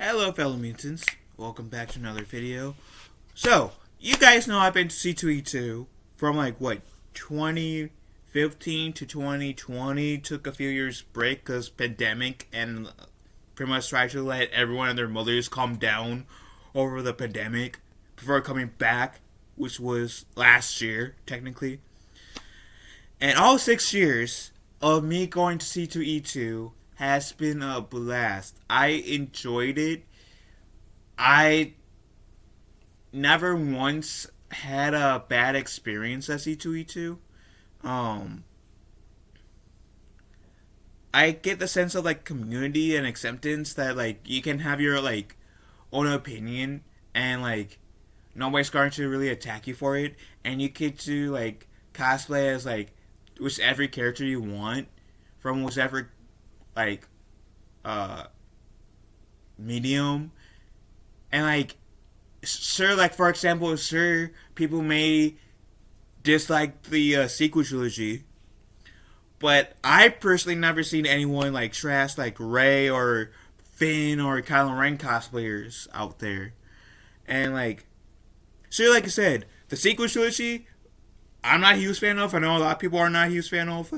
Hello fellow mutants, welcome back to another video. So, you guys know I've been to C2E2 from 2015 to 2020, took a few years break because pandemic and pretty much tried to let everyone and their mothers calm down over the pandemic before coming back, which was last year technically. And all 6 years of me going to C2E2 has been a blast. I enjoyed it. I never once had a bad experience at C2E2. Um, I get the sense of community and acceptance that you can have your own opinion and nobody's going to really attack you for it, and you get to cosplay as whichever character you want from whichever like uh medium, and sure, for example, sure, people may dislike the sequel trilogy, but I personally never seen anyone trash Rey or Finn or Kylo Ren cosplayers out there. And sure, like I said, the sequel trilogy I'm not a huge fan of. I know a lot of people are not a huge fan of.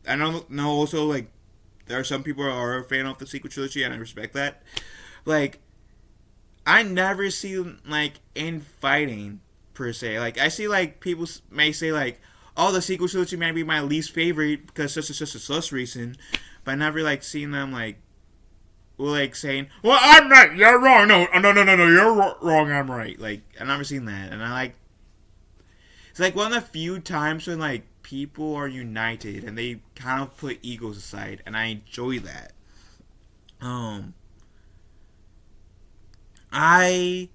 I know also there are some people who are a fan of the sequel trilogy, and I respect that. I never see infighting per se. I see people may say oh, the sequel trilogy may be my least favorite because such reason, but I never seen them saying, well, I'm right, you're wrong. No, you're wrong, I'm right. I never seen that, and it's one of the few times when people are united and they kind of put egos aside, and I enjoy that. I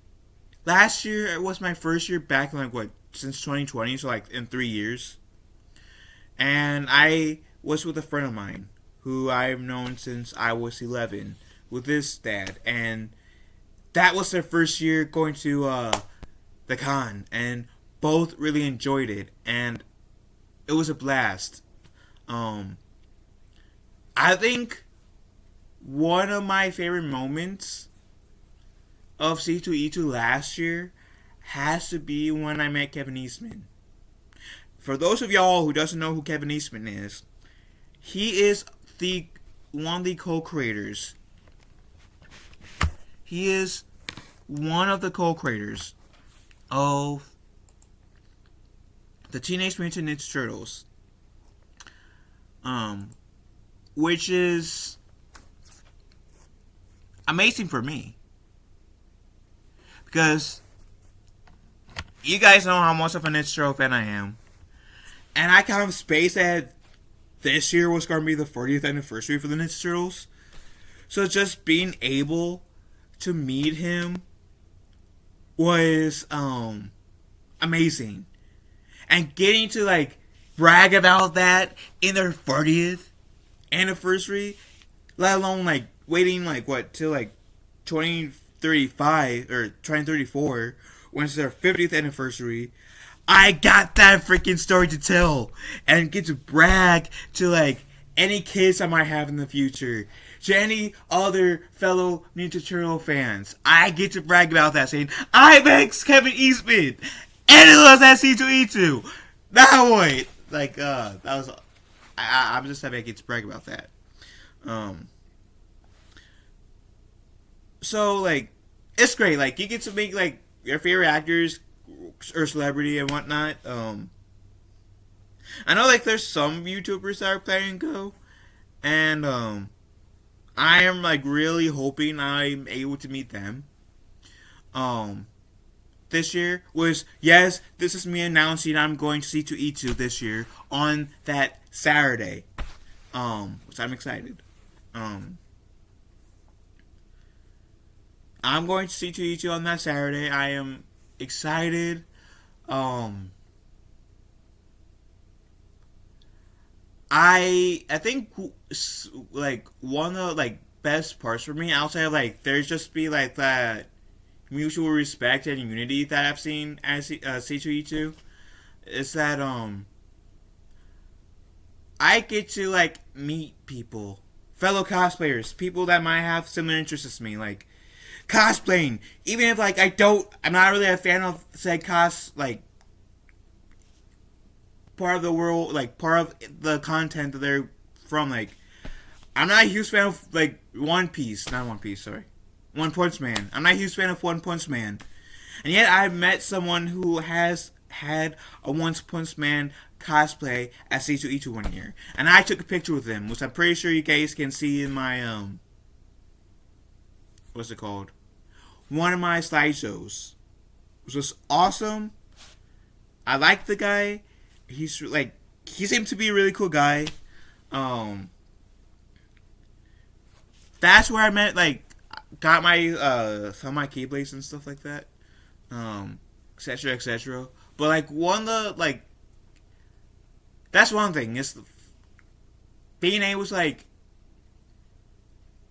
last year it was my first year back in since 2020, so in 3 years, and I was with a friend of mine who I've known since I was 11 with his dad, and that was their first year going to the con, and both really enjoyed it, and it was a blast. I think one of my favorite moments of C2E2 last year has to be when I met Kevin Eastman. For those of y'all who doesn't know who Kevin Eastman is, he is one of the co-creators. He is one of the co-creators of the Teenage Mutant Ninja Turtles, which is amazing for me because you guys know how much of a Ninja Turtle fan I am, and I kind of spaced that this year was going to be the 40th anniversary for the Ninja Turtles, so just being able to meet him was amazing. And getting to brag about that in their 40th anniversary, let alone waiting till 2035 or 2034 when it's their 50th anniversary. I got that freaking story to tell and get to brag to any kids I might have in the future, to any other fellow Ninja Turtle fans. I get to brag about that, saying I met Kevin Eastman. And it was at C2E2. That way. That was... I'm just happy I get to brag about that. So, it's great. You get to make, your favorite actors or celebrity and whatnot. I know, there's some YouTubers that are planning to go. And, I am, really hoping I'm able to meet them. This year was, yes, this is me announcing I'm going to C2E2 this year on that Saturday, which I'm excited. I'm going to C2E2 on that Saturday. I am excited. I think one of the best parts for me outside of there's just be that mutual respect and unity that I've seen at C2E2 is that I get to meet people, fellow cosplayers, people that might have similar interests as me. cosplaying. Even if like I'm not really a fan of said part of the world, like part of the content that they're from. Like I'm not a huge fan of like One Piece, not One Piece, sorry, One Punch Man. I'm not a huge fan of One Punch Man, and yet I met someone who has had a One Punch Man cosplay at C2E2 one year, and I took a picture with him, which I'm pretty sure you guys can see in my what's it called? One of my slideshows. Which was awesome. I like the guy. He's like he seems to be a really cool guy. Um that's where I met like got my some of my keyblades and stuff like that. Etc. etc. But like one of the like that's one thing. It's being able to like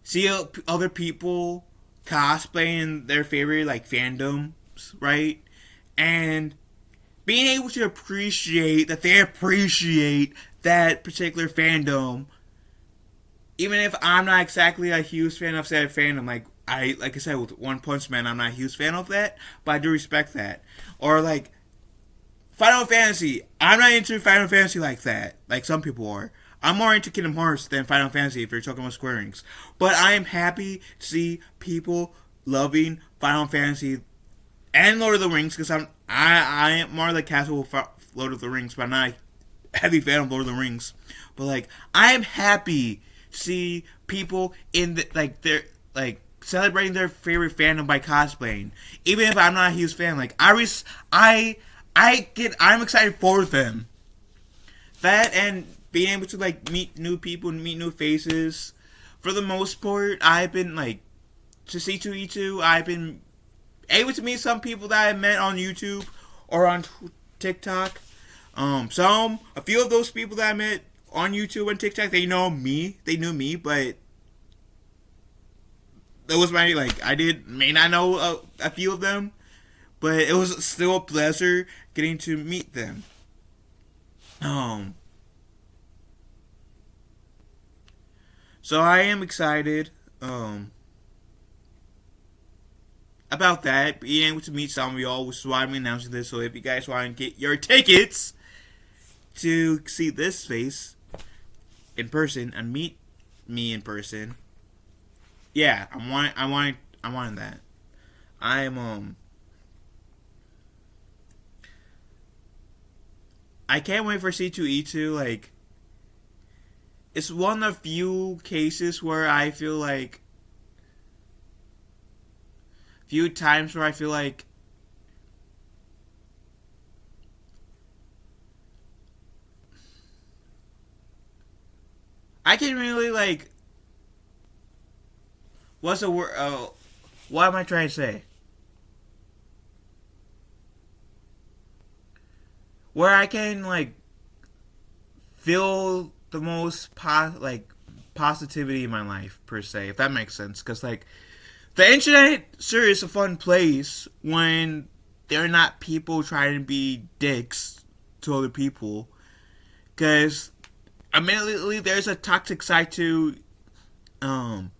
see other people cosplaying their favorite like fandoms, right? And being able to appreciate that they appreciate that particular fandom, even if I'm not exactly a huge fan of said fandom. Like I said with One Punch Man, I'm not a huge fan of that, but I do respect that. Or like Final Fantasy, I'm not into Final Fantasy like that, like some people are. I'm more into Kingdom Hearts than Final Fantasy if you're talking about Square Enix. But I am happy to see people loving Final Fantasy and Lord of the Rings because I am more like casual Lord of the Rings, but I'm not a heavy fan of Lord of the Rings. But like I am happy to see people in the, like they're like celebrating their favorite fandom by cosplaying, even if I'm not a huge fan. Like I'm excited for them. That and being able to like meet new people and meet new faces. For the most part, I've been like to C2E2. I've been able to meet some people that I met on YouTube or on TikTok. A few of those people that I met on YouTube and TikTok, they knew me, but that was my like may not know a few of them, but it was still a pleasure getting to meet them. So I am excited about that, being able to meet some of y'all, which is why I'm announcing this. So if you guys want to get your tickets to see this face in person and meet me in person, yeah, I want that. I am I can't wait for C2E2. Like, it's one of the few cases where I feel like few times where I feel like I can really like what's the word what am I trying to say? Where I can like feel the most positivity in my life per se, if that makes sense. Because like the internet sure is a fun place when there are not people trying to be dicks to other people. Because admittedly, there's a toxic side to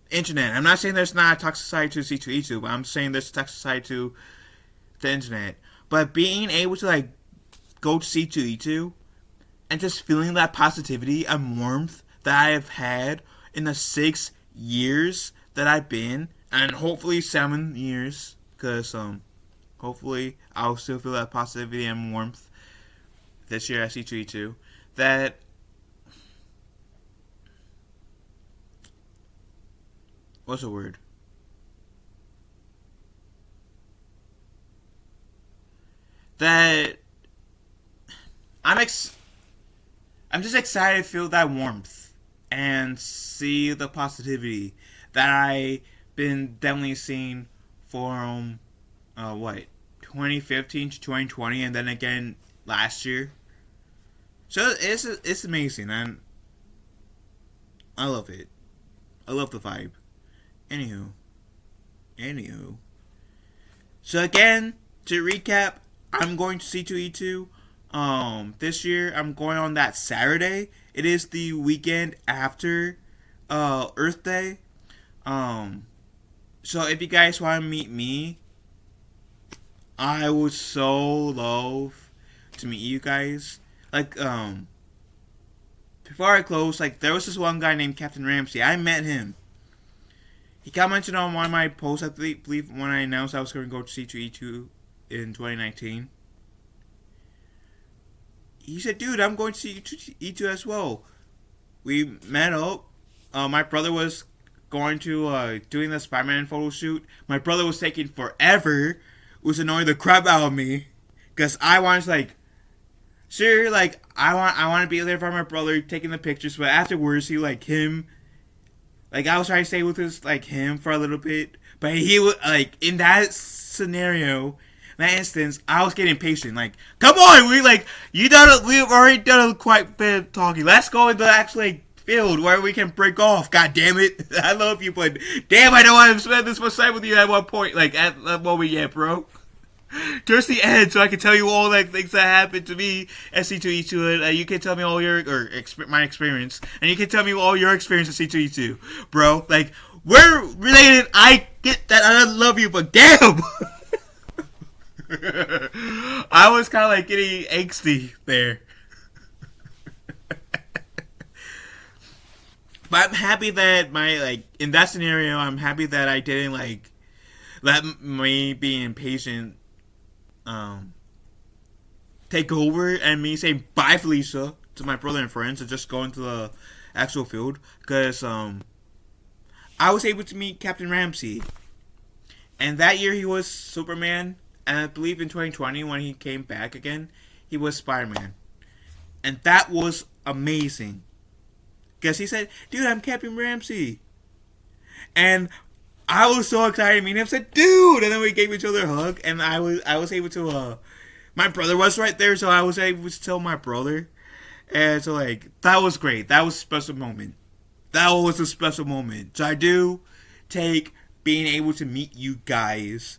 internet. I'm not saying there's not a toxic side to C2E2, but I'm saying there's a toxic side to the internet. But being able to like go to C2E2 and just feeling that positivity and warmth that I have had in the 6 years that I've been, and hopefully 7 years, because hopefully I'll still feel that positivity and warmth this year at C2E2. That what's the word? That I'm just excited to feel that warmth and see the positivity that I've been definitely seeing from 2015 to 2020, and then again last year. So it's amazing, and I love it. I love the vibe. Anywho. So again, to recap, I'm going to C2E2. This year I'm going on that Saturday. It is the weekend after Earth Day. So if you guys want to meet me, I would so love to meet you guys. Like, before I close, like, there was this one guy named Captain Ramsey. I met him. He commented on one of my posts, I believe, when I announced I was going to go to C2E2 in 2019. He said, dude, I'm going to C2E2 as well. We met up. My brother was going to, doing the Spider-Man photo shoot. My brother was taking forever. It was annoying the crap out of me. Because I wanted to, like, sure, like, I want to be there for my brother taking the pictures, but afterwards, he, like, him, like, I was trying to stay with his, like, him for a little bit, but he was, like, in that scenario, in that instance, I was getting impatient, like, come on, we've already done a quite bit of talking, let's go into the actual, like, field where we can break off, god damn it, I love you, but damn, I don't want to spend this much time with you at one point, like, at that moment yet, bro. Towards the end, so I can tell you all like things that happened to me at C2E2, and you can tell me all your my experience, and you can tell me all your experience at C2E2, bro. Like we're related. I get that. I love you, but damn, I was kind of like getting angsty there. But I'm happy that in that scenario, I'm happy that I didn't like let me be impatient um, take over and me say bye Felicia to my brother and friends and just go into the actual field because I was able to meet Captain Ramsey and that year he was Superman and I believe in 2020 when he came back again he was Spider-Man and that was amazing because he said dude I'm Captain Ramsey and I was so excited to meet him. I said, dude, and then we gave each other a hug, and I was able to. My brother was right there, so I was able to tell my brother, and so like that was great. That was a special moment. That was a special moment. So I do take being able to meet you guys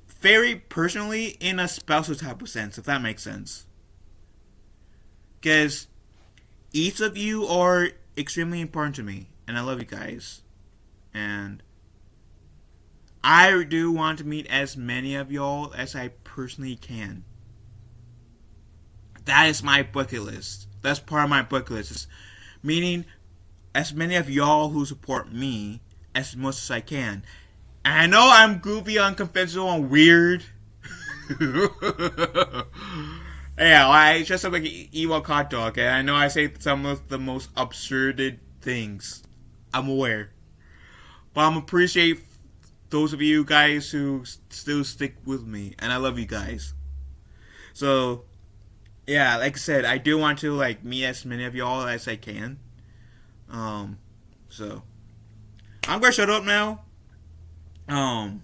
very personally in a special type of sense, if that makes sense. Because each of you are extremely important to me, and I love you guys, and I do want to meet as many of y'all as I personally can. That is my bucket list. That's part of my bucket list. It's meaning as many of y'all who support me as much as I can. And I know I'm goofy, unconventional, and weird. Yeah, I just like an evil hot dog, and I know I say some of the most absurd things. I'm aware. But I'm appreciate those of you guys who still stick with me, and I love you guys. So, yeah, like I said, I do want to like meet as many of y'all as I can. So I'm gonna shut up now. Um,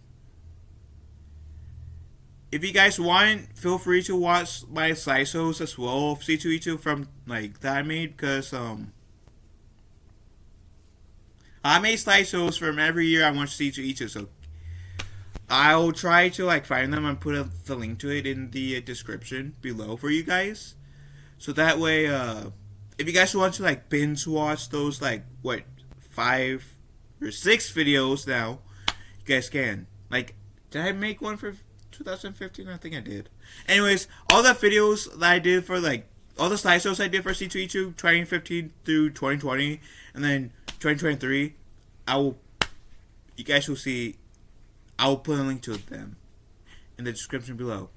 if you guys want, feel free to watch my slideshows as well of C2E2 from like that I made because I made slideshows from every year I want to C2E2, so I'll try to like find them and put the link to it in the description below for you guys. So that way, if you guys want to like binge watch those like what 5 or 6 videos now, you guys can. Like, did I make one for 2015? I think I did. Anyways, all the videos that I did for like all the slideshows I did for C2E2 2015 through 2020, and then 2023, you guys will see. I will put a link to them in the description below.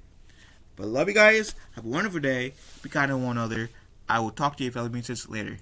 But love you guys. Have a wonderful day. Be kind to one another. I will talk to you, fellow mutants, later.